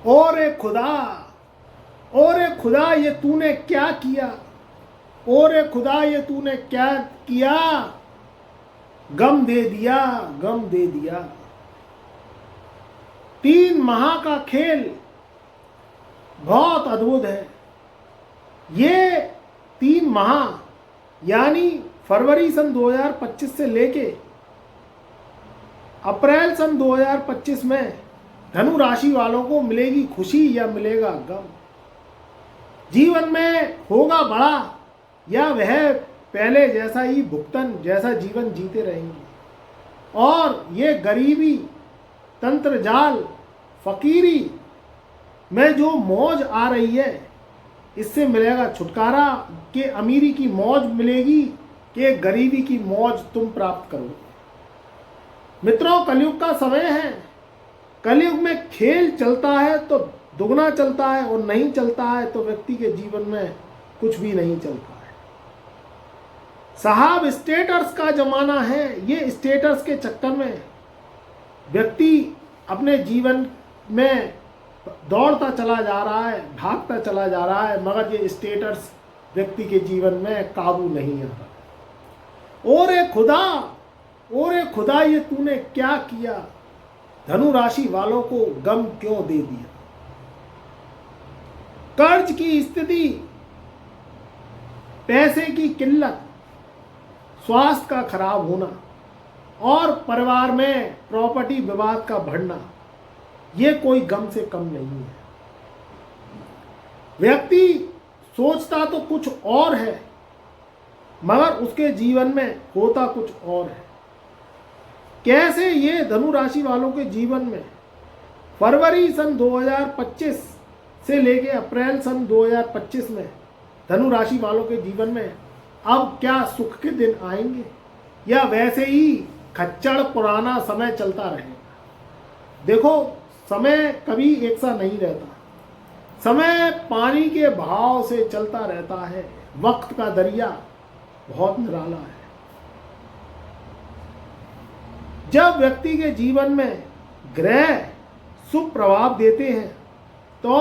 और खुदा, और खुदा ये तूने क्या किया, और खुदा ये तूने क्या किया, गम दे दिया, गम दे दिया। 3 माह का खेल बहुत अद्भुत है। ये 3 माह यानी फरवरी सन 2025 से लेके अप्रैल सन 2025 में धनु राशि वालों को मिलेगी खुशी या मिलेगा गम, जीवन में होगा बड़ा या वह पहले जैसा ही भुगतन जैसा जीवन जीते रहेंगे, और ये गरीबी, तंत्र जाल, फकीरी में जो मौज आ रही है इससे मिलेगा छुटकारा, कि अमीरी की मौज मिलेगी कि गरीबी की मौज तुम प्राप्त करो। मित्रों, कलयुग का समय है। कलयुग में खेल चलता है तो दुगना चलता है, और नहीं चलता है तो व्यक्ति के जीवन में कुछ भी नहीं चलता है। साहब, स्टेटस का जमाना है। ये स्टेटस के चक्कर में व्यक्ति अपने जीवन में दौड़ता चला जा रहा है, भागता चला जा रहा है, मगर ये स्टेटस व्यक्ति के जीवन में काबू नहीं आता। और खुदा ये तूने क्या किया, धनु राशि वालों को गम क्यों दे दिया। कर्ज की स्थिति, पैसे की किल्लत, स्वास्थ्य का खराब होना और परिवार में प्रॉपर्टी विवाद का बढ़ना, ये कोई गम से कम नहीं है। व्यक्ति सोचता तो कुछ और है, मगर उसके जीवन में होता कुछ और है। कैसे ये धनु राशि वालों के जीवन में फरवरी सन 2025 से लेके अप्रैल सन 2025 में धनु राशि वालों के जीवन में अब क्या सुख के दिन आएंगे, या वैसे ही खच्चड़ पुराना समय चलता रहेगा। देखो, समय कभी एक सा नहीं रहता। समय पानी के बहाव से चलता रहता है। वक्त का दरिया बहुत निराला है। जब व्यक्ति के जीवन में ग्रह शुभ प्रभाव देते हैं तो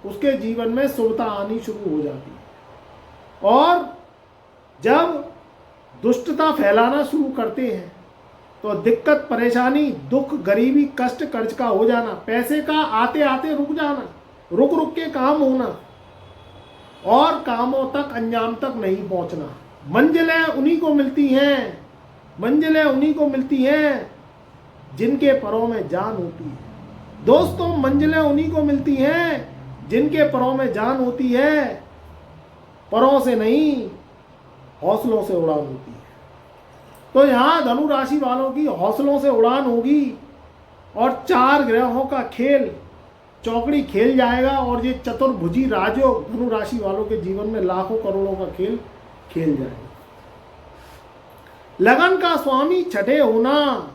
उसके जीवन में शुभता आनी शुरू हो जाती है, और जब दुष्टता फैलाना शुरू करते हैं तो दिक्कत, परेशानी, दुख, गरीबी, कष्ट, कर्ज का हो जाना, पैसे का आते आते रुक जाना, रुक रुक के काम होना और कामों तक, अंजाम तक नहीं पहुंचना। मंजिलें उन्हीं को मिलती हैं, मंजिलें उन्हीं को मिलती हैं जिनके पैरों में जान होती है। दोस्तों, मंजिलें उन्हीं को मिलती हैं जिनके पैरों में जान होती है। पैरों से नहीं, हौसलों से उड़ान होती है। तो यहाँ धनु राशि वालों की हौसलों से उड़ान होगी और 4 ग्रहों का खेल चौकड़ी खेल जाएगा, और ये चतुर्भुजी राजयोग धनु राशि वालों के जीवन में लाखों करोड़ों का खेल खेल जाएगा। लगन का स्वामी छठे होना,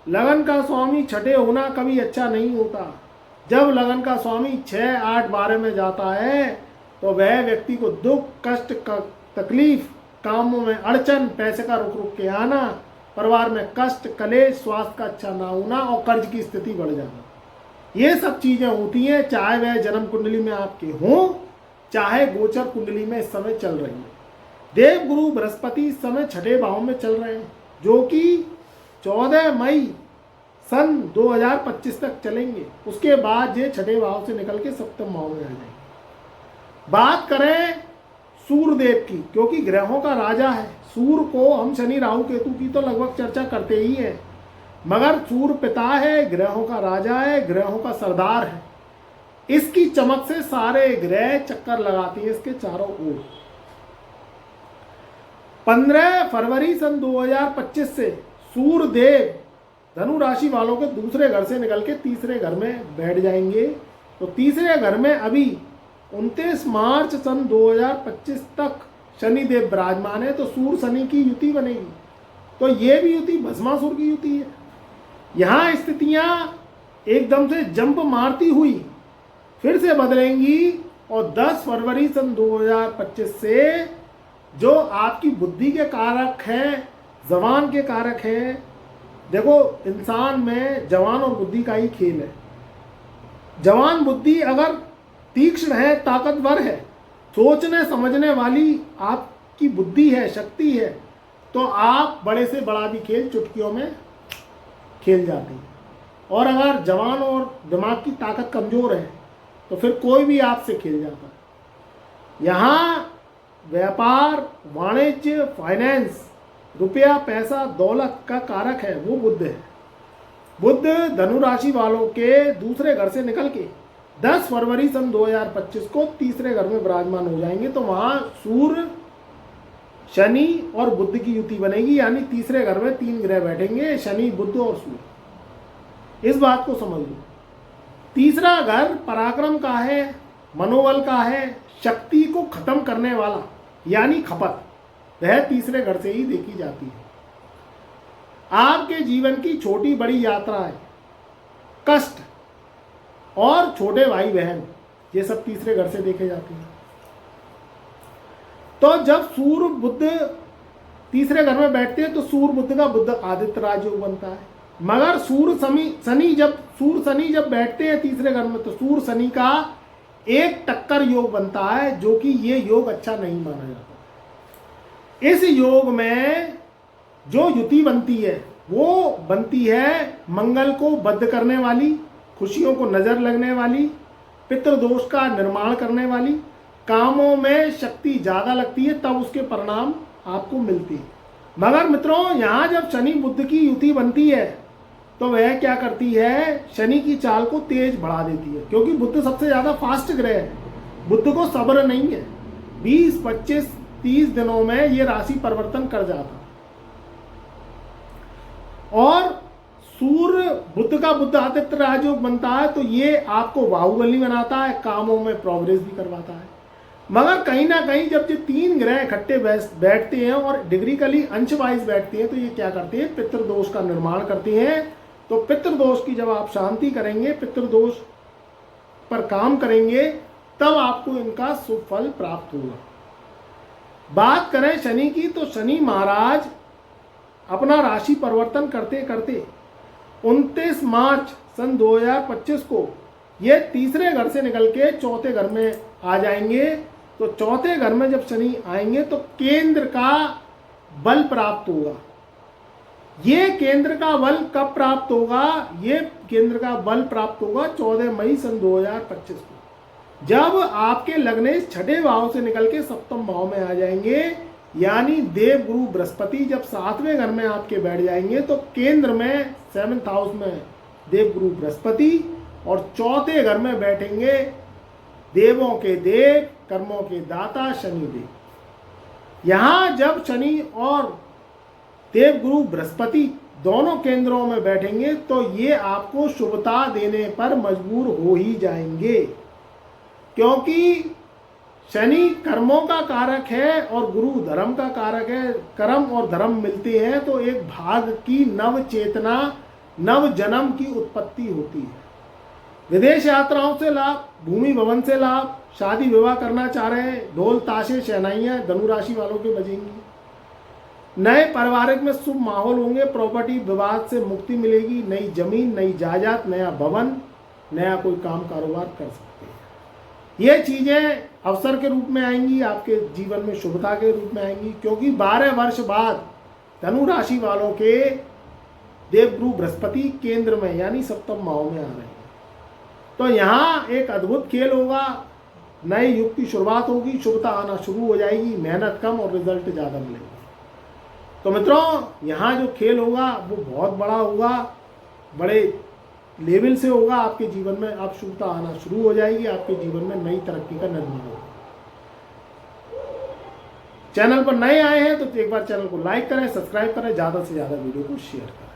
लगन का स्वामी छठे होना कभी अच्छा नहीं होता। जब लगन का स्वामी 6, 8, 12 में जाता है तो वह व्यक्ति को दुख, कष्ट, तकलीफ, कामों में अड़चन, पैसे का रुक रुक के आना, परिवार में कष्ट, कलेश, स्वास्थ्य का अच्छा ना होना और कर्ज की स्थिति बढ़ जाना, ये सब चीजें होती हैं, चाहे वह जन्म कुंडली में आपके हों, चाहे गोचर कुंडली में इस समय चल रही है। देव गुरु बृहस्पति इस समय छठे भाव में चल रहे हैं, जो कि 14 मई सन 2025 तक चलेंगे। उसके बाद ये छठे भाव से निकल के सप्तम भाव में आ जाएंगे। बात करें सूर्यदेव की, क्योंकि ग्रहों का राजा है। सूर्य को हम शनि, राहु, केतु की तो लगभग चर्चा करते ही हैं, मगर सूर्य पिता है, ग्रहों का राजा है, ग्रहों का सरदार है। इसकी चमक से सारे ग्रह चक्कर लगाते हैं इसके चारों ओर। 15 फरवरी सन 2025 से सूर्य देव धनु राशि वालों के दूसरे घर से निकल के तीसरे घर में बैठ जाएंगे। तो तीसरे घर में अभी 29 मार्च सन 2025 तक शनिदेव विराजमान है, तो सूर्य शनि की युति बनेगी। तो ये भी युति भस्मासुर की युति है। यहाँ स्थितियाँ एकदम से जंप मारती हुई फिर से बदलेंगी, और 10 फरवरी सन 2025 से जो आपकी बुद्धि के कारक हैं, जवान के कारक हैं। देखो, इंसान में जवान और बुद्धि का ही खेल है। जवान बुद्धि अगर तीक्ष्ण है, ताकतवर है, सोचने समझने वाली आपकी बुद्धि है, शक्ति है, तो आप बड़े से बड़ा भी खेल चुटकियों में खेल जाते हैं। और अगर जवान और दिमाग की ताकत कमज़ोर है तो फिर कोई भी आपसे खेल जाता है। यहाँ व्यापार, वाणिज्य, फाइनेंस, रुपया, पैसा, दौलत का कारक है वो बुध है। बुध धनु राशि वालों के दूसरे घर से निकल के 10 फरवरी सन 2025 को तीसरे घर में विराजमान हो जाएंगे। तो वहाँ सूर्य, शनि और बुध की युति बनेगी, यानी तीसरे घर में 3 ग्रह बैठेंगे, शनि, बुध और सूर्य। इस बात को समझ लो। तीसरा घर पराक्रम का है, मनोबल का है, शक्ति को खत्म करने वाला यानी खपत, वह तीसरे घर से ही देखी जाती है। आपके जीवन की छोटी बड़ी यात्राएं, कष्ट और छोटे भाई बहन, ये सब तीसरे घर से देखे जाते हैं। तो जब सूर्य बुध तीसरे घर में बैठते हैं तो सूर्य बुध का बुध आदित्य राजयोग बनता है। मगर सूर्य शनि जब बैठते हैं तीसरे घर में तो सूर्य शनि का एक टक्कर योग बनता है, जो कि ये योग अच्छा नहीं माना जाता। इस योग में जो युति बनती है वो बनती है मंगल को बद्ध करने वाली, खुशियों को नजर लगने वाली, पितृदोष का निर्माण करने वाली, कामों में शक्ति ज्यादा लगती है तब उसके परिणाम आपको मिलते हैं। मगर मित्रों, यहाँ जब शनि बुध की युति बनती है तो वह क्या करती है, शनि की चाल को तेज बढ़ा देती है, क्योंकि बुध सबसे ज्यादा फास्ट ग्रह है। बुध को सब्र नहीं है, 20, 25, 30 दिनों में ये राशि परिवर्तन कर जाता। और सूर्य बुध का बुध आदित्य राजयोग बनता है तो ये आपको बाहुबली बनाता है, कामों में प्रोग्रेस भी करवाता है। मगर कहीं ना कहीं जब ये 3 ग्रह इकट्ठे बैठते हैं और डिग्रिकली अंश वाइज बैठते हैं तो ये क्या करते हैं, पितृदोष का निर्माण करते हैं। तो पितृदोष की जब आप शांति करेंगे, पितृदोष पर काम करेंगे, तब आपको इनका शुभ फल प्राप्त होगा। बात करें शनि की तो शनि महाराज अपना राशि परिवर्तन करते करते 29 मार्च सन 2025 को ये तीसरे घर से निकल के चौथे घर में आ जाएंगे। तो चौथे घर में जब शनि आएंगे तो केंद्र का बल प्राप्त होगा। ये केंद्र का बल कब प्राप्त होगा, ये केंद्र का बल प्राप्त होगा 14 मई सन 2025 को, जब आपके लग्न छठे भाव से निकल के सप्तम भाव में आ जाएंगे। यानी देव गुरु बृहस्पति जब 7वें घर में आपके बैठ जाएंगे तो केंद्र में 7th हाउस में देव गुरु बृहस्पति और चौथे घर में बैठेंगे देवों के देव, कर्मों के दाता शनिदेव। यहां जब शनि और देव गुरु बृहस्पति दोनों केंद्रों में बैठेंगे तो ये आपको शुभता देने पर मजबूर हो ही जाएंगे, क्योंकि शनि कर्मों का कारक है और गुरु धर्म का कारक है। कर्म और धर्म मिलते हैं तो एक भाग की नव चेतना, नव जन्म की उत्पत्ति होती है। विदेश यात्राओं से लाभ, भूमि भवन से लाभ, शादी विवाह करना चाह रहे हैं, ढोल ताशे शहनाइयाँ धनु राशि वालों के बजेंगी। नए पारिवारिक में शुभ माहौल होंगे, प्रॉपर्टी विवाद से मुक्ति मिलेगी, नई जमीन, नई जायदाद, नया भवन, नया कोई काम कारोबार कर सकते हैं। ये चीज़ें अवसर के रूप में आएंगी, आपके जीवन में शुभता के रूप में आएंगी, क्योंकि 12 वर्ष बाद धनु राशि वालों के देवगुरु बृहस्पति केंद्र में यानी सप्तम भाव में आ रहे हैं। तो यहाँ एक अद्भुत खेल होगा, नए युग की शुरुआत होगी, शुभता आना शुरू हो जाएगी, मेहनत कम और रिजल्ट ज़्यादा मिलेगा। तो मित्रों, यहाँ जो खेल होगा वो बहुत बड़ा होगा, बड़े लेवल से होगा। आपके जीवन में अब शुभता आना शुरू हो जाएगी, आपके जीवन में नई तरक्की का निर्माण होगा। चैनल पर नए आए हैं तो एक बार चैनल को लाइक करें, सब्सक्राइब करें, ज़्यादा से ज़्यादा वीडियो को शेयर करें।